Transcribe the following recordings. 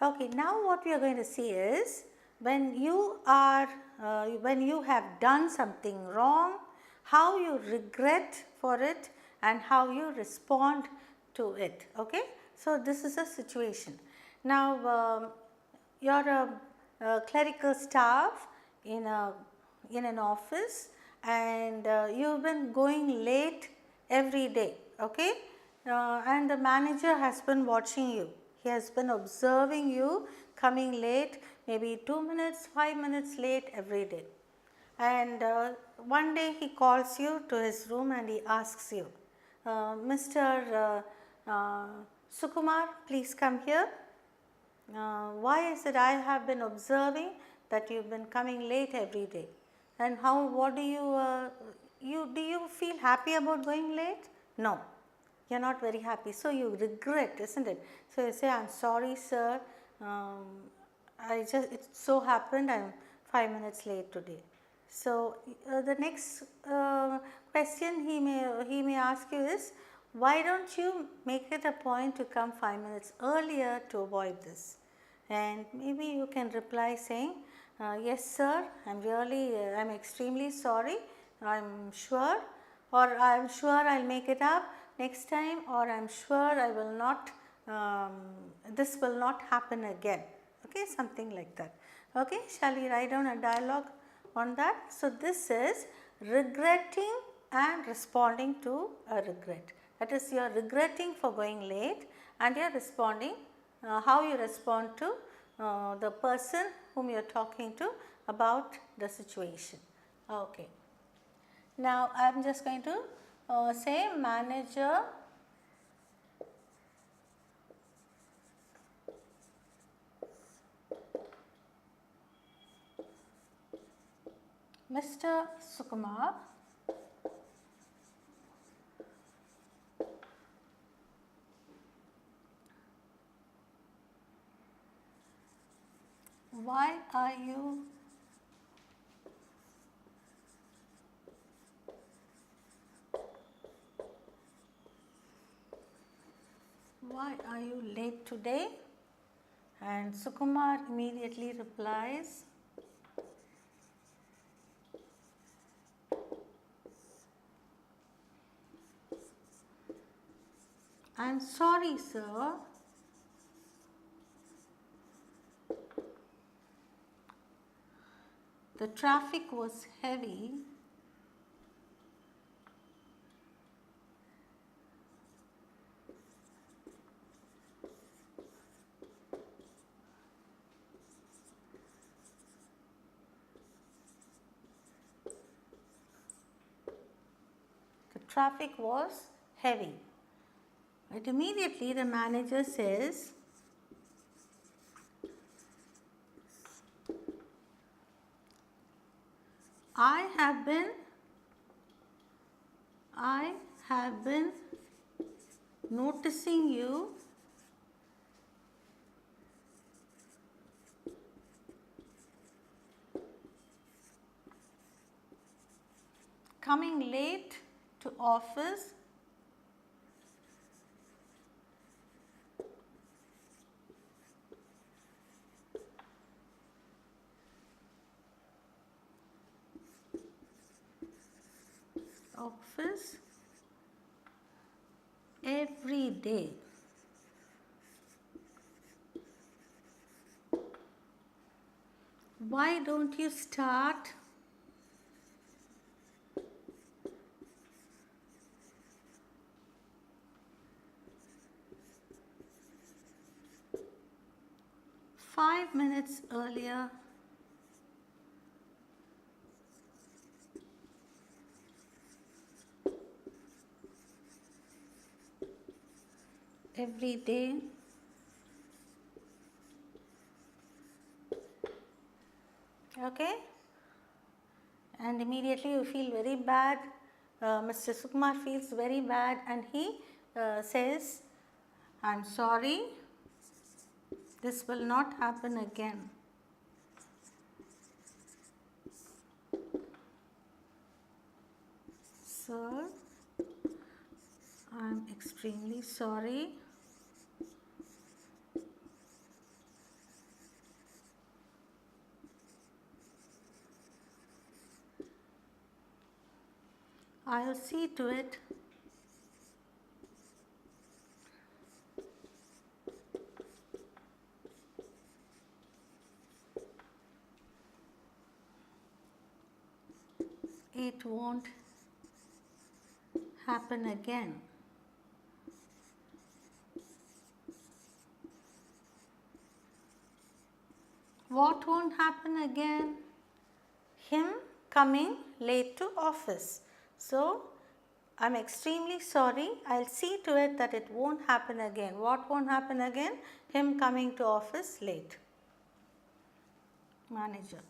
Okay, now what we are going to see is when you are when you have done something wrong, how you regret for it and how you respond to it. Okay, so this is a situation. Now you're a clerical staff in an office, and you've been going late every day. Okay, and the manager has been watching you. He has been observing you coming late, maybe 2 minutes, 5 minutes late every day. And one day he calls you to his room and he asks you, Mr. Sukumar, please come here. Why is it I have been observing that you've been coming late every day? And what do you feel happy about going late? No, you are not very happy. So you regret, isn't it? So you say, I'm sorry, sir. It so happened I'm 5 minutes late today. So the next question he may ask you is, why don't you make it a point to come 5 minutes earlier to avoid this? And maybe you can reply saying, yes sir, I'm extremely sorry, I'm sure, or I'm sure I'll make it up next time, or I'm sure I will not, this will not happen again. Okay, something like that. Okay, shall we write down a dialogue on that? So this is regretting and responding to a regret. That is, you are regretting for going late and you are responding, how you respond to the person whom you are talking to about the situation. Okay. Now I am just going to say, manager Mr. Sukumar, why are you late today? And Sukumar immediately replies, I'm sorry, sir. The traffic was heavy. The traffic was heavy. But immediately the manager says, I have been noticing you coming late to office every day. Why don't you start five minutes earlier every day? Okay, and immediately you feel very bad. Mr. Sukumar feels very bad and he says, I'm sorry, this will not happen again. Sir, I'm extremely sorry. I'll see to it it won't happen again. What won't happen again? Him coming late to office. So, I'm extremely sorry. I'll see to it that it won't happen again. What won't happen again? Him coming to office late. Manager.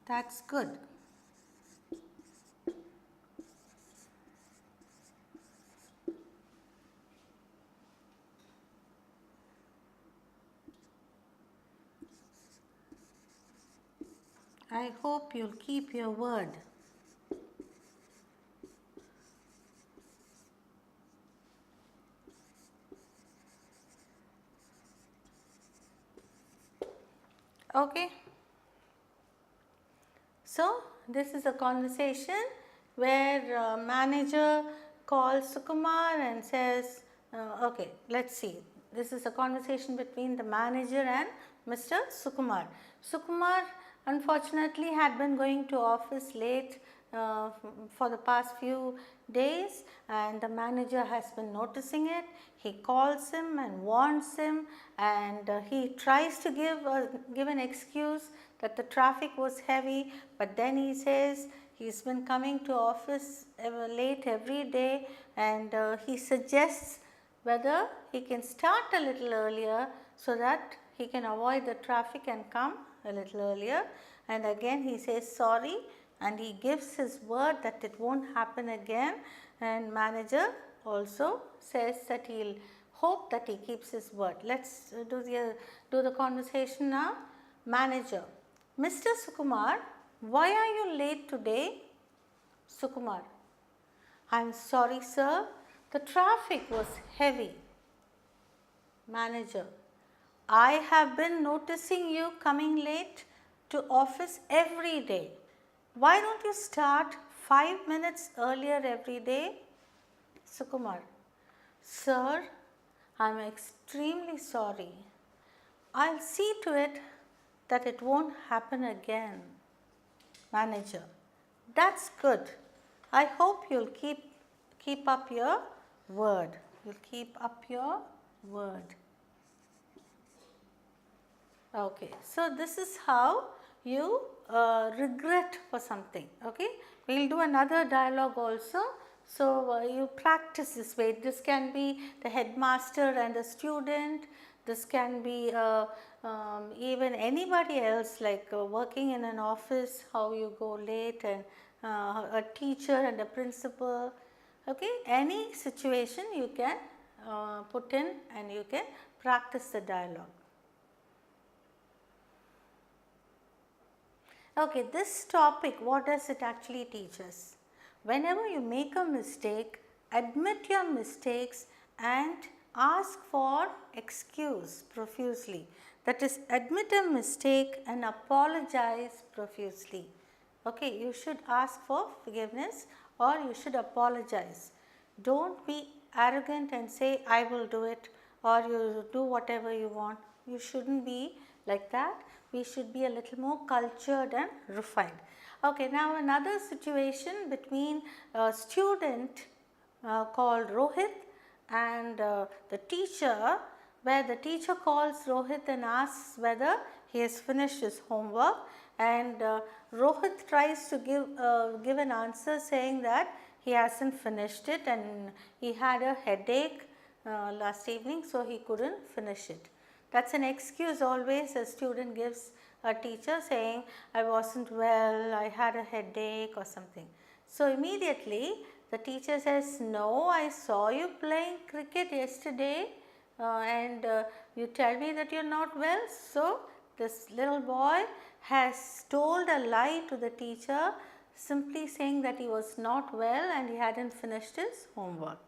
That's good. I hope you'll keep your word. Okay. So, this is a conversation where manager calls Sukumar and says, okay, let's see. This is a conversation between the manager and Mr. Sukumar. Sukumar unfortunately had been going to office late for the past few days, and the manager has been noticing it. He calls him and warns him, and he tries to give an excuse that the traffic was heavy, but then he says he's been coming to office late every day, and he suggests whether he can start a little earlier so that he can avoid the traffic and come a little earlier. And again he says sorry, and he gives his word that it won't happen again, and manager also says that he'll hope that he keeps his word. Let's do the conversation now. Manager: Mr. Sukumar, why are you late today? Sukumar: I'm sorry sir, the traffic was heavy. Manager: I have been noticing you coming late to office every day. Why don't you start 5 minutes earlier every day? Sukumar: Sir, I am extremely sorry. I'll see to it that it won't happen again. Manager: That's good. I hope you'll keep up your word. You'll keep up your word. Okay, so this is how you regret for something. Okay, we will do another dialogue also. So, you practice this way. This can be the headmaster and the student. This can be even anybody else, like working in an office, how you go late, and a teacher and a principal. Okay, any situation you can put in and you can practice the dialogue. Okay, this topic, what does it actually teach us? Whenever you make a mistake, admit your mistakes and ask for excuse profusely. That is, admit a mistake and apologize profusely. Okay, you should ask for forgiveness or you should apologize. Don't be arrogant and say, I will do it, or you do whatever you want. You shouldn't be like that. We should be a little more cultured and refined. Okay, now another situation between a student called Rohit and the teacher, where the teacher calls Rohit and asks whether he has finished his homework, and Rohit tries to give an answer saying that he hasn't finished it and he had a headache last evening, so he couldn't finish it. That's an excuse always a student gives a teacher, saying I wasn't well, I had a headache or something. So immediately the teacher says, no, I saw you playing cricket yesterday and you tell me that you are not well. So this little boy has told a lie to the teacher, simply saying that he was not well and he hadn't finished his homework.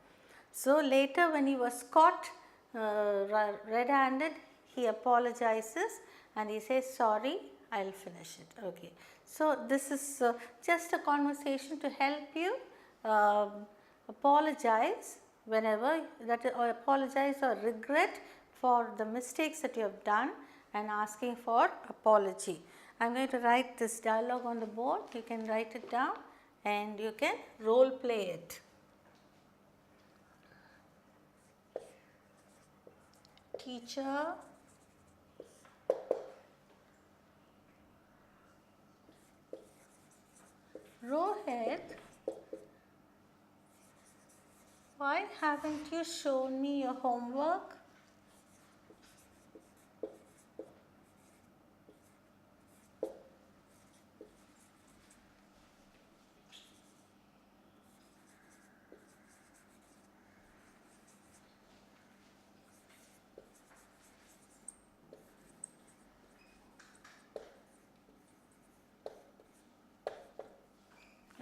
So later when he was caught red-handed, he apologizes and he says, sorry, I will finish it. Okay. So, this is just a conversation to help you apologize whenever that is, or apologize or regret for the mistakes that you have done and asking for apology. I am going to write this dialogue on the board, you can write it down and you can role play it. Teacher, Rohit, why haven't you shown me your homework?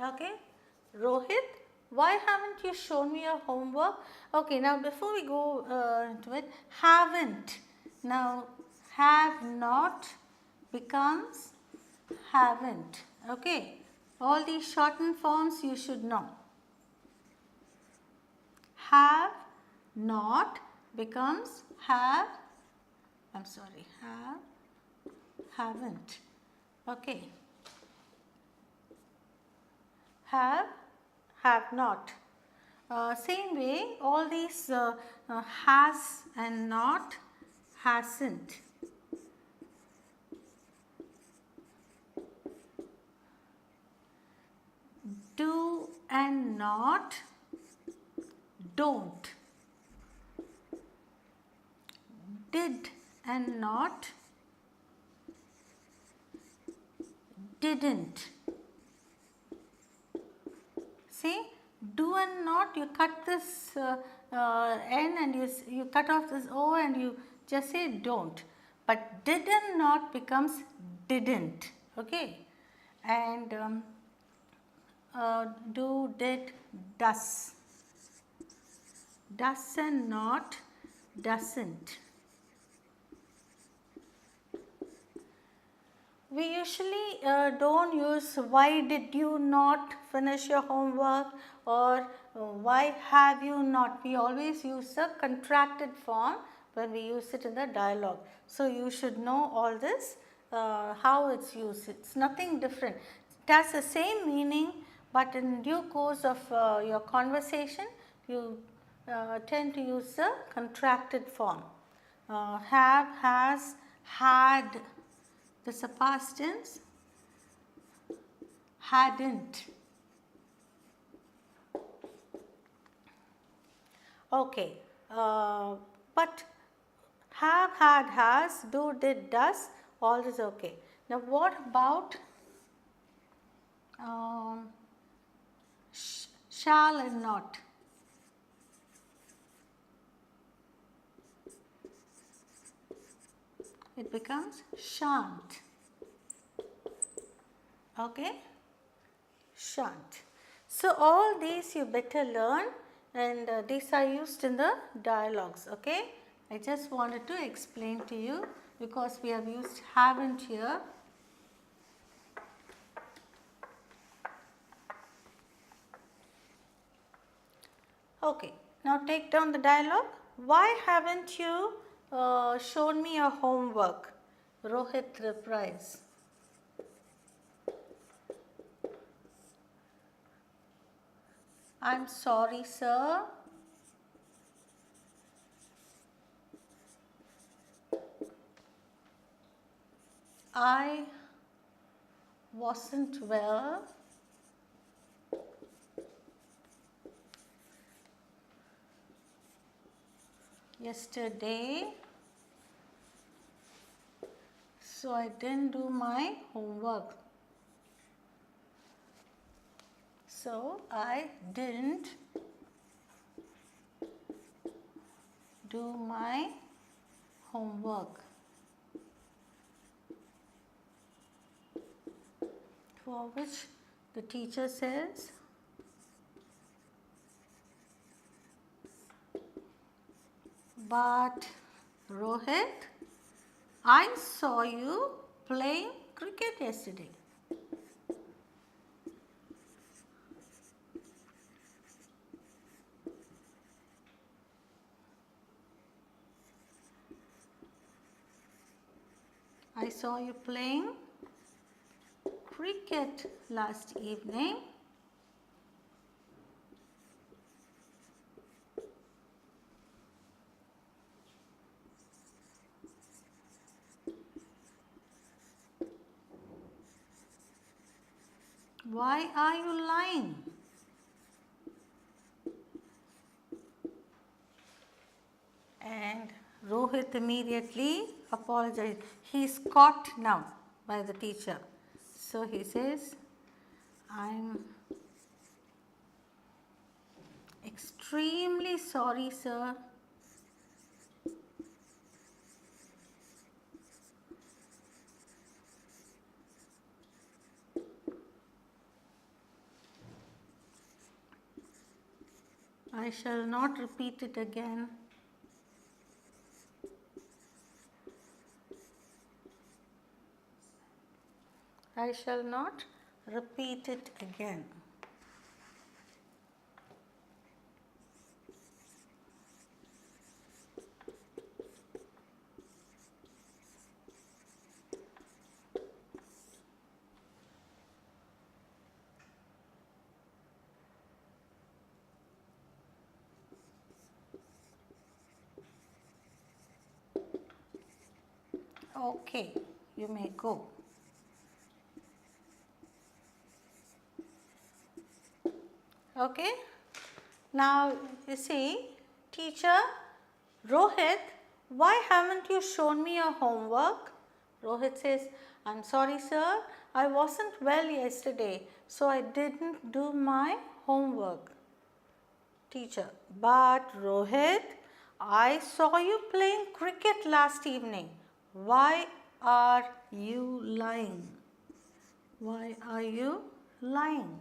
Okay, Rohit, why haven't you shown me your homework? Okay, now before we go into it, haven't. Now, have not becomes haven't. Okay, all these shortened forms you should know. Have not becomes have, haven't. Okay. Have not. Same way, all these has and not, hasn't. Do and not, don't. Did and not, didn't. See, do and not, you cut this N and you cut off this O and you just say don't. But did and not becomes didn't. Okay. And do, did, does. Does and not, doesn't. We usually don't use why did you not finish your homework or why have you not. We always use the contracted form when we use it in the dialogue. So, you should know all this, how it is used. It is nothing different. It has the same meaning, but in due course of your conversation, you tend to use the contracted form. Have, has, had. This is a past tense, hadn't. Okay, but have, had, has, do, did, does, all is okay. Now, what about shall and not? It becomes shan't. Okay, shan't. So, all these you better learn and these are used in the dialogues. Okay, I just wanted to explain to you because we have used haven't here. Okay, now take down the dialogue. Why haven't you shown me your homework? Rohit replies. I'm sorry, sir. I wasn't well. Yesterday, so I didn't do my homework. So I didn't do my homework. For which the teacher says, but Rohit, I saw you playing cricket yesterday. I saw you playing cricket last evening. Why are you lying? And Rohit immediately apologized. He's caught now by the teacher. So he says, I'm extremely sorry, sir. I shall not repeat it again. I shall not repeat it again. Okay, you may go. Okay, now you see, teacher, Rohit, why haven't you shown me your homework? Rohit says, I'm sorry, sir, I wasn't well yesterday, so I didn't do my homework. Teacher, but Rohit, I saw you playing cricket last evening. Why are you lying? Why are you lying?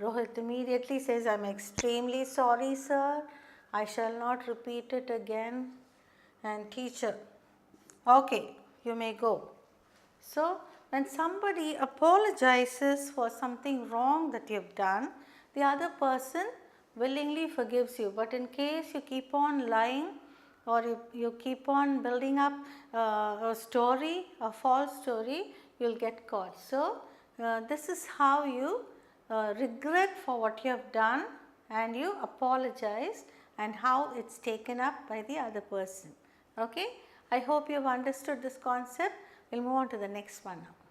Rohit immediately says, I'm extremely sorry, sir. I shall not repeat it again. And teacher, okay, you may go. So, when somebody apologizes for something wrong that you have done, the other person willingly forgives you. But in case you keep on lying or you keep on building up a story, a false story, you will get caught. So, this is how you regret for what you have done and you apologize and how it's taken up by the other person. Okay? I hope you have understood this concept. We'll move on to the next one now.